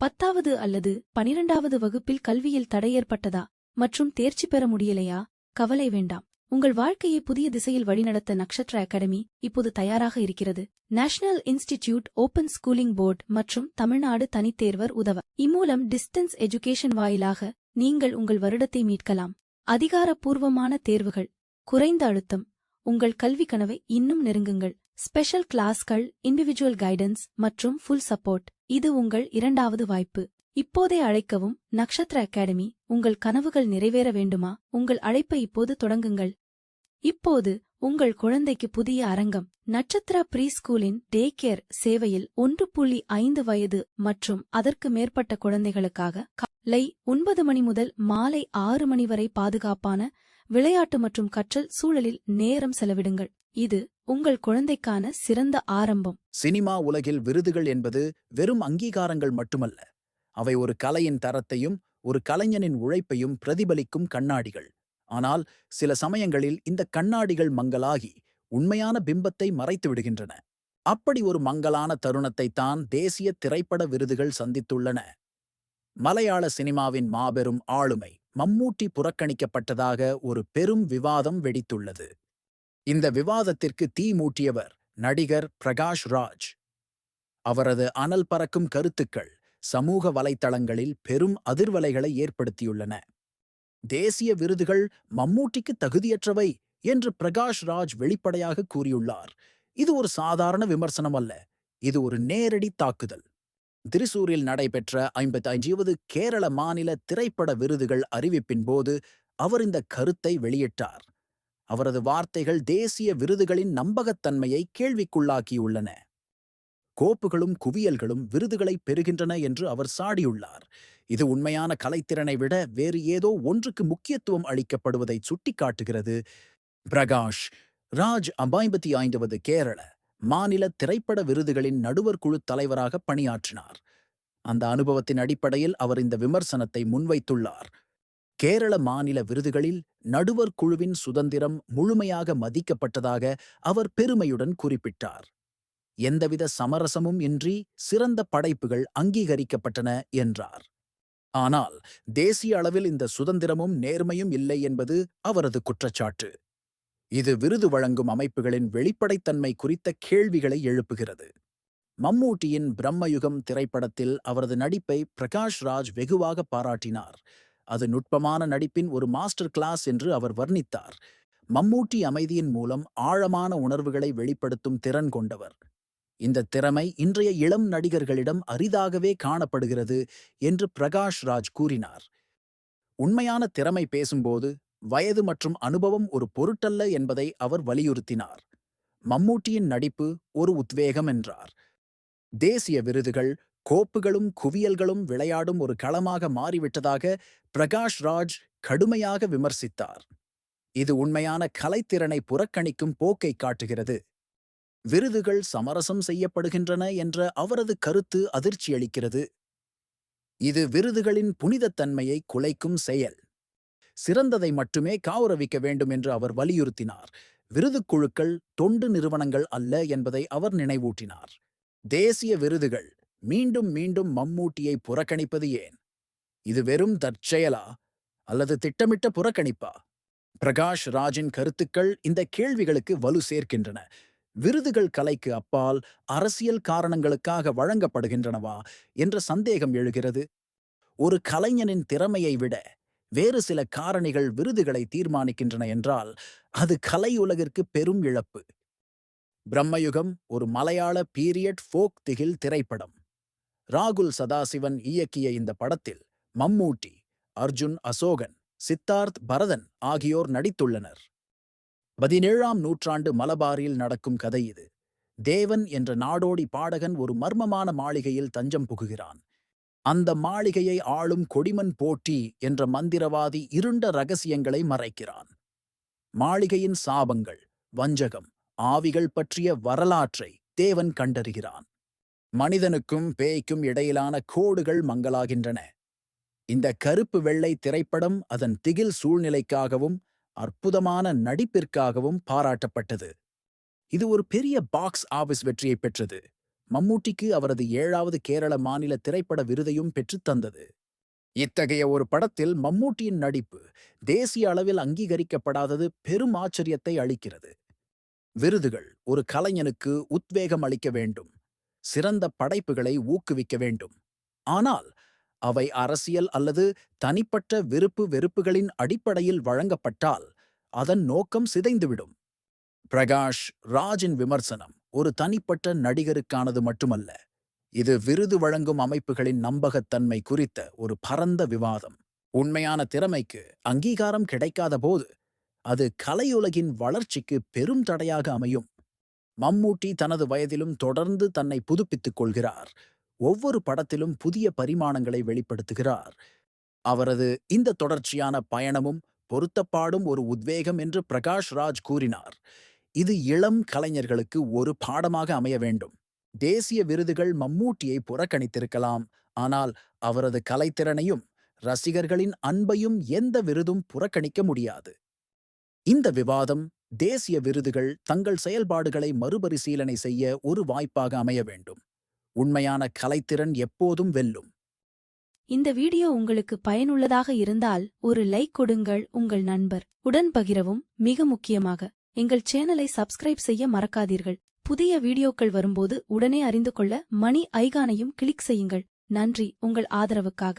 10வது அல்லது 12வது வகுப்பில் கல்வியில் தடை ஏற்பட்டதா மற்றும் தேர்ச்சி பெற முடியலையா? கவலை வேண்டாம். உங்கள் வாழ்க்கையை புதிய திசையில் வழிநடத்த நக்ஷத்ரா அகாடமி இப்போது தயாராக இருக்கிறது. National institute open schooling board மற்றும் தமிழ்நாடு தனித்தேர்வர் உதவ இம்மூலம் டிஸ்டன்ஸ் எஜுகேஷன் வாயிலாக நீங்கள் உங்கள் வருடத்தை மீட்கலாம். அதிகாரப்பூர்வமான தேர்வுகள், குறைந்த அழுத்தம், உங்கள் கல்வி கனவை இன்னும் நெருங்குங்கள். ஸ்பெஷல் கிளாஸ்கள், இண்டிவிஜுவல் கைடன்ஸ் மற்றும் ஃபுல் சப்போர்ட். இது உங்கள் இரண்டாவது வாய்ப்பு. இப்போதே அழைக்கவும். நக்ஷத்ரா அகாடமி. உங்கள் கனவுகள் நிறைவேற வேண்டுமா? உங்கள் அழைப்பை இப்போது தொடங்குங்கள். இப்போது உங்கள் குழந்தைக்கு புதிய அரங்கம். நட்சத்திரா ப்ரீ ஸ்கூலின் டே கேர் சேவையில் 1.5 வயது மற்றும் அதற்கு மேற்பட்ட குழந்தைகளுக்காக காலை 9 மணி முதல் மாலை 6 மணி வரை பாதுகாப்பான விளையாட்டு மற்றும் கற்றல் சூழலில் நேரம் செலவிடுங்கள். இது உங்கள் குழந்தைக்கான சிறந்த ஆரம்பம். சினிமா உலகில் விருதுகள் என்பது வெறும் அங்கீகாரங்கள் மட்டுமல்ல, அவை ஒரு கலையின் தரத்தையும் ஒரு கலைஞனின் உழைப்பையும் பிரதிபலிக்கும் கண்ணாடிகள். ஆனால் சில சமயங்களில் இந்த கண்ணாடிகள் மங்கலாகி உண்மையான பிம்பத்தை மறைத்து விடுகின்றன. அப்படி ஒரு மங்கலான தருணத்தைத்தான் தேசிய திரைப்பட விருதுகள் சந்தித்துள்ளன. மலையாள சினிமாவின் மாபெரும் ஆளுமை மம்மூட்டி புறக்கணிக்கப்பட்டதாக ஒரு பெரும் விவாதம் வெடித்துள்ளது. இந்த விவாதத்திற்கு தீ மூட்டியவர் நடிகர் பிரகாஷ் ராஜ். அவரது அனல் பறக்கும் கருத்துக்கள் சமூக வலைத்தளங்களில் பெரும் அதிர்வலைகளை ஏற்படுத்தியுள்ளன. தேசிய விருதுகள் மம்மூட்டிக்கு தகுதியற்றவை என்று பிரகாஷ் ராஜ் வெளிப்படையாக கூறியுள்ளார். இது ஒரு சாதாரண விமர்சனம் அல்ல, இது ஒரு நேரடி தாக்குதல். திரிசூரில் நடைபெற்ற 55வது கேரள மாநில திரைப்பட விருதுகள் அறிவிப்பின் போது அவர் இந்த கருத்தை வெளியிட்டார். அவரது வார்த்தைகள் தேசிய விருதுகளின் நம்பகத்தன்மையை கேள்விக்குள்ளாக்கியுள்ளன. கோப்புகளும் குவியல்களும் விருதுகளை பெறுகின்றன என்று அவர் சாடியுள்ளார். இது உண்மையான கலைத்திறனை விட வேறு ஏதோ ஒன்றுக்கு முக்கியத்துவம் அளிக்கப்படுவதை சுட்டிக்காட்டுகிறது. பிரகாஷ் ராஜ் 55வது கேரள மாநில திரைப்பட விருதுகளின் நடுவர் குழு தலைவராக பணியாற்றினார். அந்த அனுபவத்தின் அடிப்படையில் அவர் இந்த விமர்சனத்தை முன்வைத்துள்ளார். கேரள மாநில விருதுகளில் நடுவர் குழுவின் சுதந்திரம் முழுமையாக மதிக்கப்பட்டதாக அவர் பெருமையுடன் குறிப்பிட்டார். எந்தவித சமரசமும் இன்றி சிறந்த படைப்புகள் அங்கீகரிக்கப்பட்டன என்றார். ஆனால் தேசிய அளவில் இந்த சுதந்திரமும் நேர்மையும் இல்லை என்பது அவரது குற்றச்சாட்டு. இது விருது வழங்கும் அமைப்புகளின் வெளிப்படைத்தன்மை குறித்த கேள்விகளை எழுப்புகிறது. மம்மூட்டியின் பிரம்மயுகம் திரைப்படத்தில் அவரது நடிப்பை பிரகாஷ் ராஜ் வெகுவாக பாராட்டினார். அது நுட்பமான நடிப்பின் ஒரு மாஸ்டர் கிளாஸ் என்று அவர் வர்ணித்தார். மம்மூட்டி அமைதியின் மூலம் ஆழமான உணர்வுகளை வெளிப்படுத்தும் திறன் கொண்டவர். இந்த திறமை இன்றைய இளம் நடிகர்களிடம் அரிதாகவே காணப்படுகிறது என்று பிரகாஷ் ராஜ் கூறினார். உண்மையான திறமை பேசும்போது வயது மற்றும் அனுபவம் ஒரு பொருட்டல்ல என்பதை அவர் வலியுறுத்தினார். மம்மூட்டியின் நடிப்பு ஒரு உத்வேகம் என்றார். தேசிய விருதுகள் கோப்புகளும் குவியல்களும் விளையாடும் ஒரு களமாக மாறிவிட்டதாக பிரகாஷ் ராஜ் கடுமையாக விமர்சித்தார். இது உண்மையான கலைத்திறனை புறக்கணிக்கும் போக்கை காட்டுகிறது. விருதுகள் சமரசம் செய்யப்படுகின்றன என்ற அவரது கருத்து அதிர்ச்சியளிக்கிறது. இது விருதுகளின் புனிதத்தன்மையை குலைக்கும் செயல். சிறந்ததை மட்டுமே கௌரவிக்க வேண்டும் என்று அவர் வலியுறுத்தினார். விருதுக் குழுக்கள் தொண்டு நிறுவனங்கள் அல்ல என்பதை அவர் நினைவூட்டினார். தேசிய விருதுகள் மீண்டும் மீண்டும் மம்மூட்டியை புறக்கணிப்பது ஏன்? இது வெறும் தற்செயலா அல்லது திட்டமிட்ட புறக்கணிப்பா? பிரகாஷ் ராஜின் கருத்துக்கள் இந்த கேள்விகளுக்கு வலு சேர்க்கின்றன. விருதுகள் கலைக்கு அப்பால் அரசியல் காரணங்களுக்காக வழங்கப்படுகின்றனவா என்ற சந்தேகம் எழுகிறது. ஒரு கலைஞனின் திறமையை விட வேறு சில காரணிகள் விருதுகளை தீர்மானிக்கின்றன என்றால் அது கலையுலகிற்கு பெரும் இழப்பு. பிரம்மயுகம் ஒரு மலையாள பீரியட் ஃபோக் திகில் திரைப்படம். ராகுல் சதாசிவன் இயக்கிய இந்த படத்தில் மம்மூட்டி, அர்ஜுன் அசோகன், சித்தார்த் பரதன் ஆகியோர் நடித்துள்ளனர். 17ஆம் நூற்றாண்டு மலபாரில் நடக்கும் கதை இது. தேவன் என்ற நாடோடி பாடகன் ஒரு மர்மமான மாளிகையில் தஞ்சம் புகுகிறான். அந்த மாளிகையை ஆளும் கொடிமன் போட்டி என்ற மந்திரவாதி இருண்ட ரகசியங்களை மறைக்கிறான். மாளிகையின் சாபங்கள், வஞ்சகம், ஆவிகள் பற்றிய வரலாற்றை தேவன் கண்டறிகிறான். மனிதனுக்கும் பேய்க்கும் இடையிலான கோடுகள் மங்கலாகின்றன. இந்த கருப்பு வெள்ளை திரைப்படம் அதன் திகில் சூழ்நிலைக்காகவும் அற்புதமான நடிப்பிற்காகவும் பாராட்டப்பட்டது. இது ஒரு பெரிய பாக்ஸ் ஆபீஸ் வெற்றியை பெற்றது. மம்மூட்டிக்கு அவரது 7வது கேரள மாநில திரைப்பட விருதையும் பெற்றுத் தந்தது. இத்தகைய ஒரு படத்தில் மம்மூட்டியின் நடிப்பு தேசிய அளவில் அங்கீகரிக்கப்படாதது பெரும் ஆச்சரியத்தை அளிக்கிறது. விருதுகள் ஒரு கலைஞனுக்கு உத்வேகம் அளிக்க வேண்டும், சிறந்த படைப்புகளை ஊக்குவிக்க வேண்டும். ஆனால் அவை அரசியல் அல்லது தனிப்பட்ட விருப்பு வெறுப்புகளின் அடிப்படையில் வழங்கப்பட்டால் அதன் நோக்கம் சிதைந்துவிடும். பிரகாஷ் ராஜின் விமர்சனம் ஒரு தனிப்பட்ட நடிகருக்கானது மட்டுமல்ல, இது விருது வழங்கும் அமைப்புகளின் நம்பகத்தன்மை குறித்த ஒரு பரந்த விவாதம். உண்மையான திறமைக்கு அங்கீகாரம் கிடைக்காத போது அது கலையுலகின் வளர்ச்சிக்கு பெரும் தடையாக அமையும். மம்மூட்டி தனது வயதிலும் தொடர்ந்து தன்னை புதுப்பித்துக் கொள்கிறார். ஒவ்வொரு படத்திலும் புதிய பரிமாணங்களை வெளிப்படுத்துகிறார். அவரது இந்த தொடர்ச்சியான பயணமும் பொருத்தப்பாடும் ஒரு உத்வேகம் என்று பிரகாஷ் ராஜ் கூறினார். இது இளம் கலைஞர்களுக்கு ஒரு பாடமாக அமைய வேண்டும். தேசிய விருதுகள் மம்மூட்டியை புறக்கணித்திருக்கலாம், ஆனால் அவரது கலைத்திறனையும் ரசிகர்களின் அன்பையும் எந்த விருதும் புறக்கணிக்க முடியாது. இந்த விவாதம் தேசிய விருதுகள் தங்கள் செயல்பாடுகளை மறுபரிசீலனை செய்ய ஒரு வாய்ப்பாக அமைய வேண்டும். உண்மையான கலைத்திறன் எப்போதும் வெல்லும். இந்த வீடியோ உங்களுக்கு பயனுள்ளதாக இருந்தால் ஒரு லைக் கொடுங்கள், உங்கள் நண்பர் உடன் பகிரவும். மிக முக்கியமாக எங்கள் சேனலை சப்ஸ்கிரைப் செய்ய மறக்காதீர்கள். புதிய வீடியோக்கள் வரும்போது உடனே அறிந்து கொள்ள மணி ஐகானையும் கிளிக் செய்யுங்கள். நன்றி உங்கள் ஆதரவுக்காக.